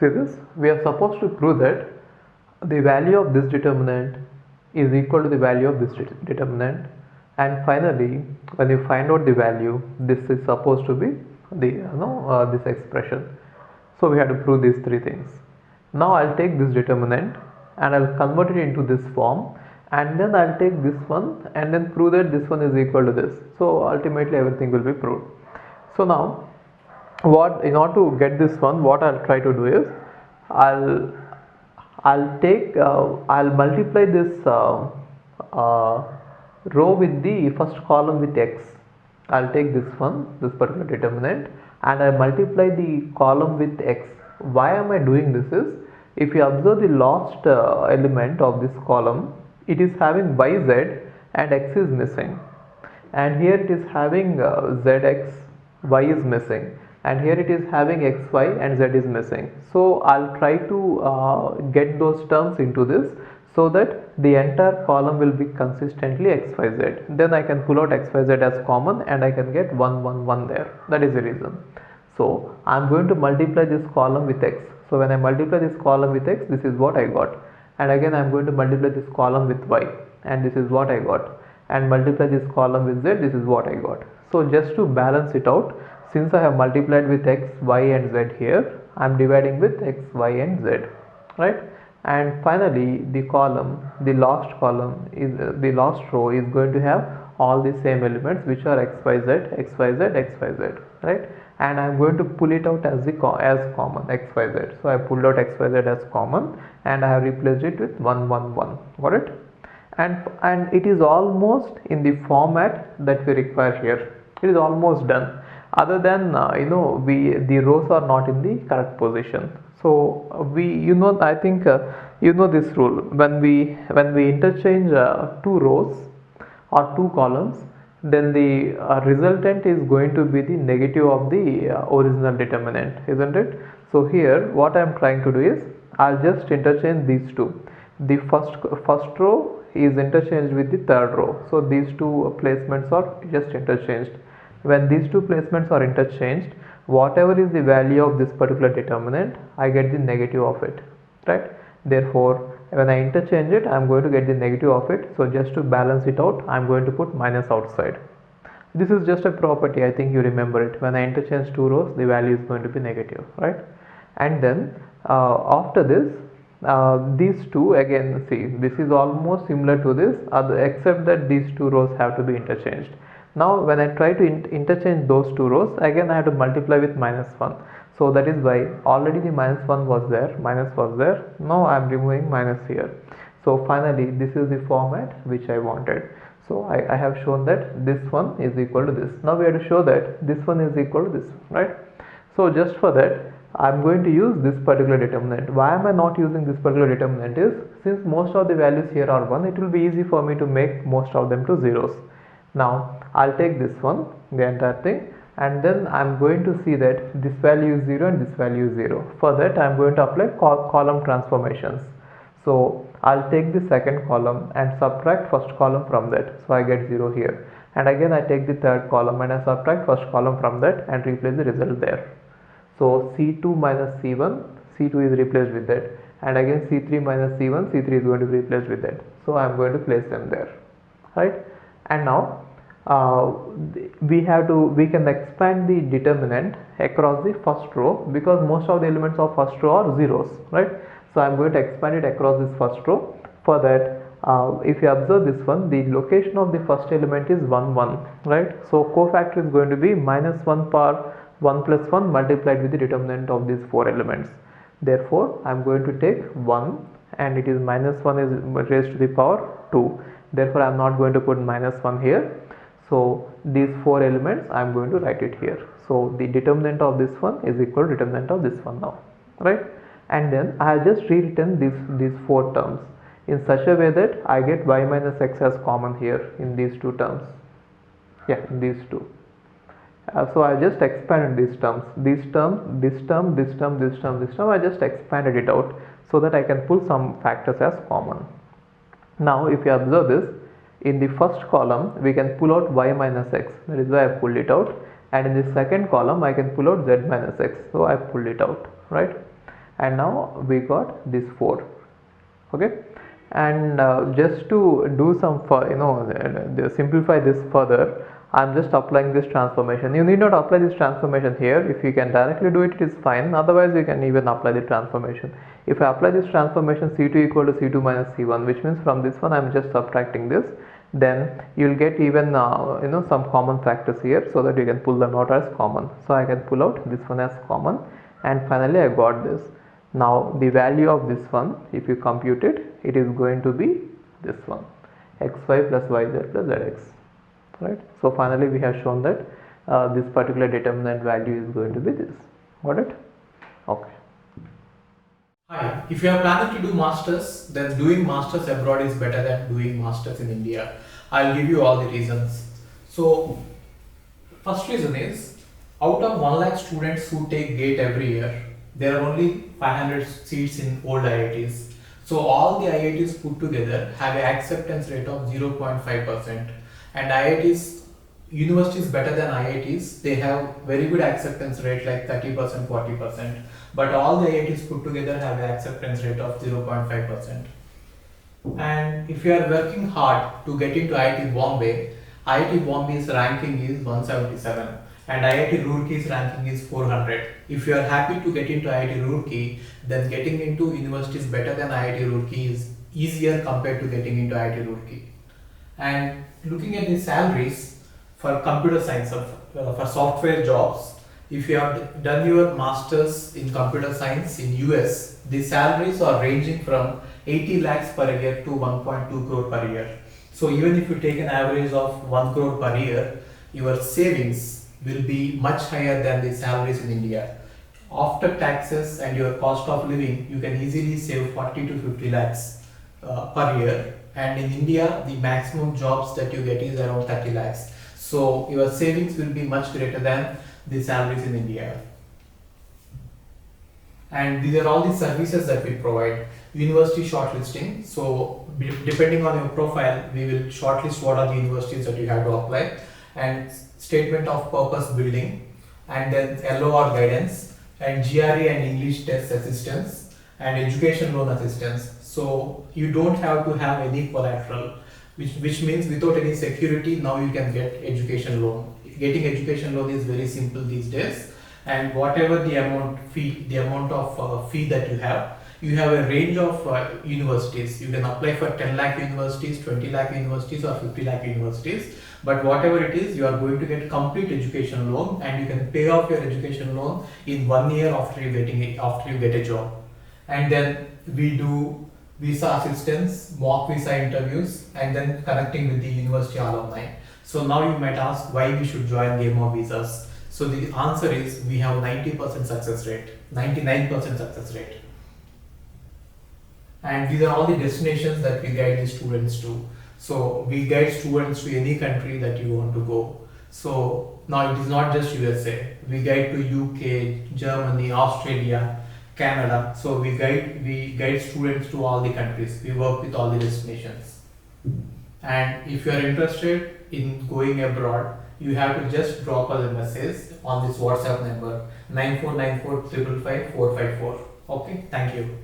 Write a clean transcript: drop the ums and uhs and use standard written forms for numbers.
See this, we are supposed to prove that the value of this determinant is equal to the value of this determinant, and finally when you find out the value, this is supposed to be the this expression. So we have to prove these three things. Now I'll take this determinant and I'll convert it into this form, and then I'll take this one and then prove that this one is equal to this. So ultimately everything will be proved. So now what, in order to get this one, what I'll try to do is I'll multiply this row with the first column with x. I'll take this one, this particular determinant, and I multiply the column with x. Why am I doing this is, if you observe the last element of this column, it is having yz and x is missing, and here it is having zx, y is missing, and here it is having xy and z is missing. So I'll try to get those terms into this so that the entire column will be consistently xyz. Then I can pull out xyz as common and I can get 1 1 1 there. That is the reason. So I'm going to multiply this column with x. So when I multiply this column with x, this is what I got, and again I'm going to multiply this column with y, and this is what I got, and multiply this column with z, this is what I got. So just to balance it out, since I have multiplied with x, y and z here, I am dividing with x, y and z, right? And finally the column, the last column is the last row is going to have all the same elements, which are xyz, xyz, xyz, right? And I am going to pull it out as common, xyz. So I pulled out xyz as common and I have replaced it with 1 1 1. Got it? And it is almost in the format that we require here. It is almost done, other than the rows are not in the correct position. So I think this rule, when we interchange two rows or two columns, then the resultant is going to be the negative of the original determinant, isn't it? So here what I am trying to do is, I'll just interchange these two. The first row is interchanged with the third row, so these two placements are just interchanged. When these two placements are interchanged, whatever is the value of this particular determinant, I get the negative of it, right? Therefore when I interchange it, I am going to get the negative of it. So just to balance it out, I am going to put minus outside. This is just a property, I think you remember it. When I interchange two rows, the value is going to be negative, right? And then after this, these two, again, see, this is almost similar to this, except that these two rows have to be interchanged. Now when I try to interchange those two rows, again I have to multiply with minus 1. So that is why already the minus 1 was there, minus was there. Now I am removing minus here. So finally this is the format which I wanted. So I have shown that this one is equal to this. Now we have to show that this one is equal to this, right? So just for that, I am going to use this particular determinant. Why am I not using this particular determinant is, since most of the values here are 1, it will be easy for me to make most of them to zeros. Now I'll take this one, the entire thing, and then I'm going to see that this value is 0 and this value is 0. For that I'm going to apply column transformations. So I'll take the second column and subtract first column from that, so I get 0 here, and again I take the third column and I subtract first column from that and replace the result there. So C2 minus C1, C2 is replaced with that, and again C3 minus C1, C3 is going to be replaced with that. So I'm going to place them there, right? And now we can expand the determinant across the first row, because most of the elements of first row are zeros, right? So I'm going to expand it across this first row. For that, if you observe this one, the location of the first element is 1 1, right? So cofactor is going to be minus 1 power 1 plus 1 multiplied with the determinant of these 4 elements. Therefore I'm going to take 1, and it is minus 1 is raised to the power 2. Therefore I'm not going to put minus 1 here. So these 4 elements I am going to write it here. So the determinant of this one is equal to determinant of this one now, right? And then I have just rewritten these 4 terms in such a way that I get y minus x as common here in these 2 terms. Yeah, in these 2. So I just expanded these terms, this term, this term, this term, this term, this term. I just expanded it out so that I can pull some factors as common. Now if you observe this, in the first column we can pull out y minus x, that is why I pulled it out, and in the second column I can pull out z minus x, so I pulled it out, right? and now we got this 4. Okay, and just to do some simplify this further, I'm just applying this transformation. You need not apply this transformation here. If you can directly do it, it is fine. Otherwise, you can even apply the transformation. If I apply this transformation, C2 equal to C2 minus C1, which means from this one I'm just subtracting this, then you'll get even some common factors here, so that you can pull them out as common. So I can pull out this one as common, and finally I got this. Now the value of this one, if you compute it, it is going to be this one, xy plus yz plus zx, right? So finally we have shown that this particular determinant value is going to be this. Got it? Okay. Hi, if you are planning to do masters, then doing masters abroad is better than doing masters in India. I'll give you all the reasons. So first reason is, out of 1 lakh students who take GATE every year, there are only 500 seats in old IITs. So all the IITs put together have an acceptance rate of 0.5%, and IITs, universities better than IITs, they have very good acceptance rate like 30%, 40%, but all the IITs put together have an acceptance rate of 0.5%. And if you are working hard to get into IIT Bombay's ranking is 177. And IIT Roorkee's ranking is 400. If you are happy to get into IIT Roorkee, then getting into universities better than IIT Roorkee is easier compared to getting into IIT Roorkee. And looking at the salaries for computer science, for software jobs, if you have done your masters in computer science in US, the salaries are ranging from 80 lakhs per year to 1.2 crore per year. So even if you take an average of 1 crore per year, your savings will be much higher than the salaries in India. After taxes and your cost of living, you can easily save 40 to 50 lakhs per year. And in India, the maximum jobs that you get is around 30 lakhs. So your savings will be much greater than the salaries in India. And these are all the services that we provide. University shortlisting. So depending on your profile, we will shortlist what are the universities that you have to apply. And statement of purpose building, and then LOR guidance, and GRE and English test assistance, and education loan assistance. So you don't have to have any collateral, which means without any security, now you can get education loan. Getting education loan is very simple these days, and whatever the amount of fee that you have a range of universities. You can apply for 10 lakh universities, 20 lakh universities, or 50 lakh universities. But whatever it is, you are going to get complete education loan, and you can pay off your education loan in 1 year after you get a job. And then we do visa assistance, mock visa interviews, and then connecting with the university alumni. So now you might ask why we should join Game of Visas. So the answer is, we have 90% success rate, 99% success rate. And these are all the destinations that we guide the students to. So we guide students to any country that you want to go. So now it is not just USA. We guide to UK, Germany, Australia, Canada. So we guide students to all the countries. We work with all the destinations. And if you are interested in going abroad, you have to just drop us a message on this WhatsApp number 9494 555 454. Okay, thank you.